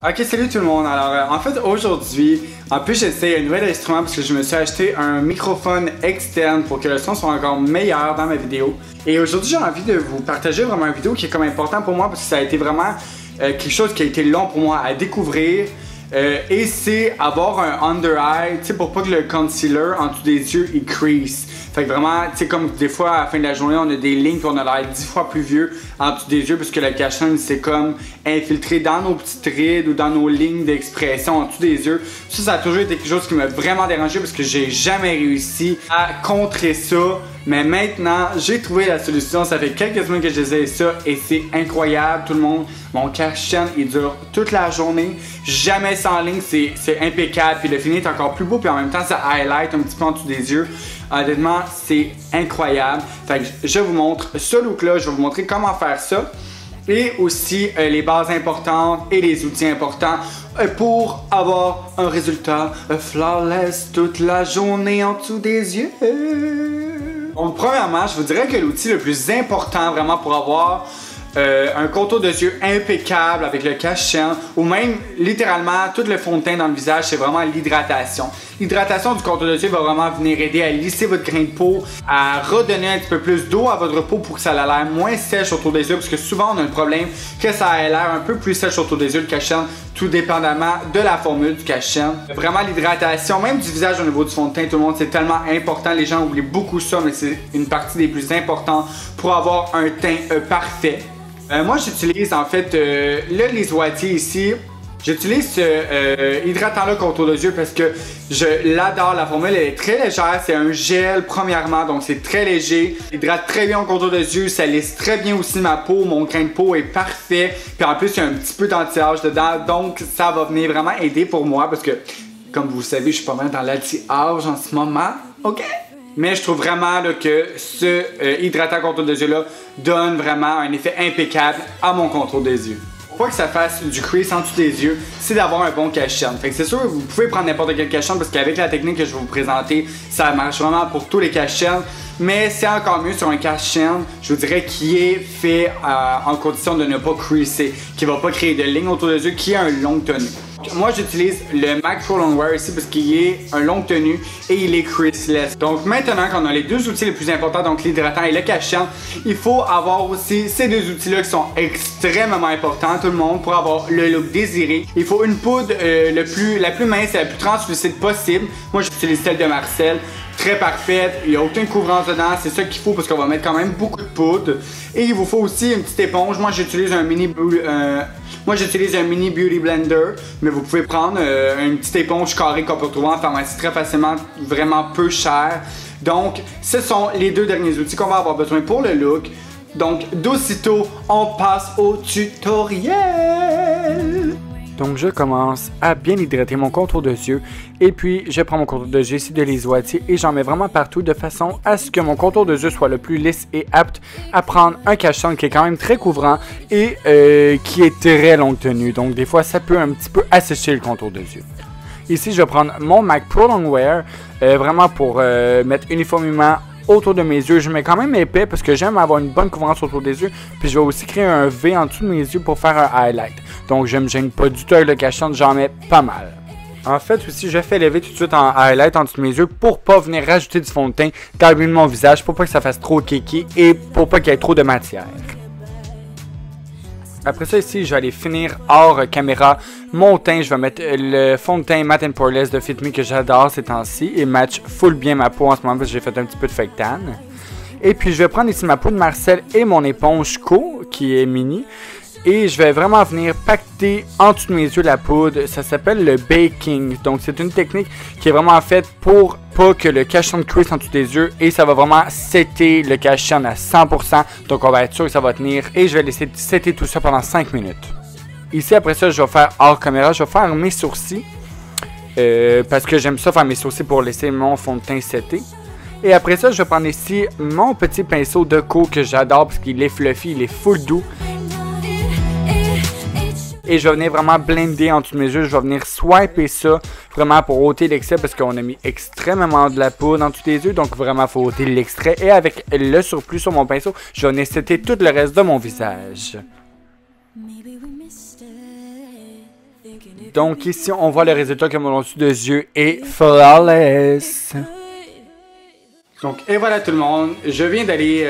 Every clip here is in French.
Ok, salut tout le monde. Alors, en fait, aujourd'hui, en plus, j'essaie un nouvel instrument parce que je me suis acheté un microphone externe pour que le son soit encore meilleur dans ma vidéo. Et aujourd'hui, j'ai envie de vous partager vraiment une vidéo qui est comme important pour moi parce que ça a été vraiment quelque chose qui a été long pour moi à découvrir. Et c'est avoir un under eye, tu sais, pour pas que le concealer en dessous des yeux il crease. Fait que vraiment, tu sais, comme des fois à la fin de la journée, on a des lignes qu'on a l'air 10 fois plus vieux en dessous des yeux parce que le cache-œil c'est comme infiltré dans nos petites rides ou dans nos lignes d'expression en dessous des yeux. Ça a toujours été quelque chose qui m'a vraiment dérangé parce que j'ai jamais réussi à contrer ça. Mais maintenant, j'ai trouvé la solution. Ça fait quelques semaines que j'essaie ça et c'est incroyable, tout le monde. Mon cache-œil, il dure toute la journée. Jamais sans ligne, c'est impeccable. Puis le fini est encore plus beau. Puis en même temps, ça highlight un petit peu en dessous des yeux. Honnêtement, c'est incroyable. Fait que je vous montre ce look-là. Je vais vous montrer comment faire ça. Et aussi les bases importantes et les outils importants pour avoir un résultat flawless toute la journée en dessous des yeux. Donc, premièrement, je vous dirais que l'outil le plus important vraiment pour avoir un contour de yeux impeccable avec le cache-œil ou même littéralement tout le fond de teint dans le visage, c'est vraiment l'hydratation. L'hydratation du contour de yeux va vraiment venir aider à lisser votre grain de peau, à redonner un petit peu plus d'eau à votre peau pour que ça ait l'air moins sèche autour des yeux parce que souvent on a le problème que ça ait l'air un peu plus sèche autour des yeux, le cache-œil, tout dépendamment de la formule du cache-œil. Vraiment l'hydratation, même du visage au niveau du fond de teint, tout le monde, c'est tellement important, les gens oublient beaucoup ça, mais c'est une partie des plus importantes pour avoir un teint parfait. Moi, j'utilise en fait le Lise Wattier ici. J'utilise ce hydratant-là contour de yeux parce que je l'adore. La formule, elle est très légère. C'est un gel, premièrement, donc c'est très léger. Il hydrate très bien au contour de yeux. Ça lisse très bien aussi ma peau. Mon grain de peau est parfait. Puis en plus, il y a un petit peu d'anti-âge dedans. Donc, ça va venir vraiment aider pour moi parce que, comme vous le savez, je suis pas mal dans l'anti-âge en ce moment. OK? Mais je trouve vraiment là, que ce hydratant contour des yeux-là donne vraiment un effet impeccable à mon contour des yeux. Pour pas que ça fasse du crease en dessous des yeux, c'est d'avoir un bon cache-œil. Fait que c'est sûr, vous pouvez prendre n'importe quel cache-œil parce qu'avec la technique que je vais vous présenter, ça marche vraiment pour tous les cache-œils. Mais c'est encore mieux sur un cache-œil, je vous dirais, qui est fait en condition de ne pas creaser, qui va pas créer de lignes autour des yeux, qui a un long tenue. Moi, j'utilise le MAC Pro Longwear ici parce qu'il est un longue tenue et il est creaseless. Donc maintenant qu'on a les deux outils les plus importants, donc l'hydratant et le cache-œil, il faut avoir aussi ces deux outils-là qui sont extrêmement importants, tout le monde, pour avoir le look désiré. Il faut une poudre la plus mince et la plus translucide possible. Moi, j'utilise celle de Marcel. Très parfaite, il n'y a aucune couvrance dedans, c'est ça qu'il faut parce qu'on va mettre quand même beaucoup de poudre. Et il vous faut aussi une petite éponge. Moi j'utilise un mini Beauty Blender, mais vous pouvez prendre une petite éponge carrée qu'on peut trouver en pharmacie très facilement, vraiment peu cher. Donc ce sont les deux derniers outils qu'on va avoir besoin pour le look. Donc d'aussitôt on passe au tutoriel. Donc je commence à bien hydrater mon contour de yeux et puis je prends mon contour de yeux ici de Lise Wattier et j'en mets vraiment partout de façon à ce que mon contour de yeux soit le plus lisse et apte à prendre un cache-œil qui est quand même très couvrant et qui est très longue tenue. Donc des fois ça peut un petit peu assécher le contour de yeux. Ici je vais prendre mon MAC Pro Longwear vraiment pour mettre uniformément autour de mes yeux. Je mets quand même épais parce que j'aime avoir une bonne couvrance autour des yeux. Puis je vais aussi créer un V en dessous de mes yeux pour faire un highlight. Donc je me gêne pas du tout avec le cache-œil, j'en mets pas mal. En fait aussi, je fais lever tout de suite en highlight en dessous de mes yeux pour pas venir rajouter du fond de teint dans le milieu de mon visage, pour pas que ça fasse trop kiki et pour pas qu'il y ait trop de matière. Après ça ici, je vais aller finir hors caméra mon teint. Je vais mettre le fond de teint Matte & Poreless de Fit Me que j'adore ces temps-ci et match full bien ma peau en ce moment parce que j'ai fait un petit peu de fake tan. Et puis je vais prendre ici ma peau de Marcel et mon éponge Co qui est mini. Et je vais vraiment venir pacter en dessous de mes yeux la poudre. Ça s'appelle le baking. Donc c'est une technique qui est vraiment faite pour pas que le cache-œil crease en dessous des yeux. Et ça va vraiment setter le cache-œil à 100%. Donc on va être sûr que ça va tenir. Et je vais laisser setter tout ça pendant 5 minutes. Ici après ça je vais faire hors caméra. Je vais faire mes sourcils. Parce que j'aime ça faire mes sourcils pour laisser mon fond de teint setter. Et après ça je vais prendre ici mon petit pinceau de Co que j'adore parce qu'il est fluffy, il est full doux. Et je vais venir vraiment blender en dessous de mes yeux. Je vais venir swiper ça vraiment pour ôter l'excès parce qu'on a mis extrêmement de la poudre en dessous des yeux. Donc vraiment, il faut ôter l'extrait. Et avec le surplus sur mon pinceau, je vais venir setter tout le reste de mon visage. Donc ici, on voit le résultat que mon dessus de yeux est flawless. Donc, et voilà tout le monde, je viens d'aller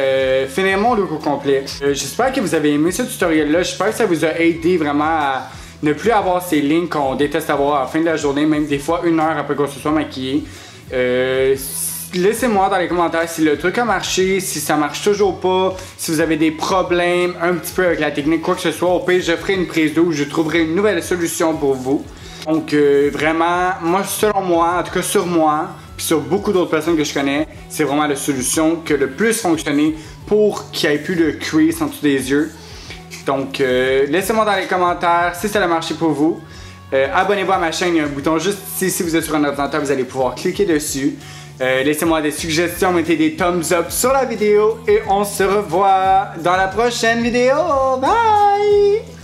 finir mon look au complet. J'espère que vous avez aimé ce tutoriel-là, j'espère que ça vous a aidé vraiment à ne plus avoir ces lignes qu'on déteste avoir à la fin de la journée, même des fois 1 heure après qu'on se soit maquillé. Laissez-moi dans les commentaires si le truc a marché, si ça marche toujours pas, si vous avez des problèmes un petit peu avec la technique, quoi que ce soit. Au pire, je ferai une prise 2 où je trouverai une nouvelle solution pour vous. Donc vraiment, moi, selon moi, en tout cas sur moi, puis sur beaucoup d'autres personnes que je connais, c'est vraiment la solution qui a le plus fonctionné pour qu'il n'y ait plus de crease en dessous des yeux. Donc laissez-moi dans les commentaires si ça a marché pour vous. Abonnez-vous à ma chaîne, il y a un bouton juste ici. Si vous êtes sur un ordinateur, vous allez pouvoir cliquer dessus. Laissez-moi des suggestions, mettez des thumbs up sur la vidéo et on se revoit dans la prochaine vidéo. Bye!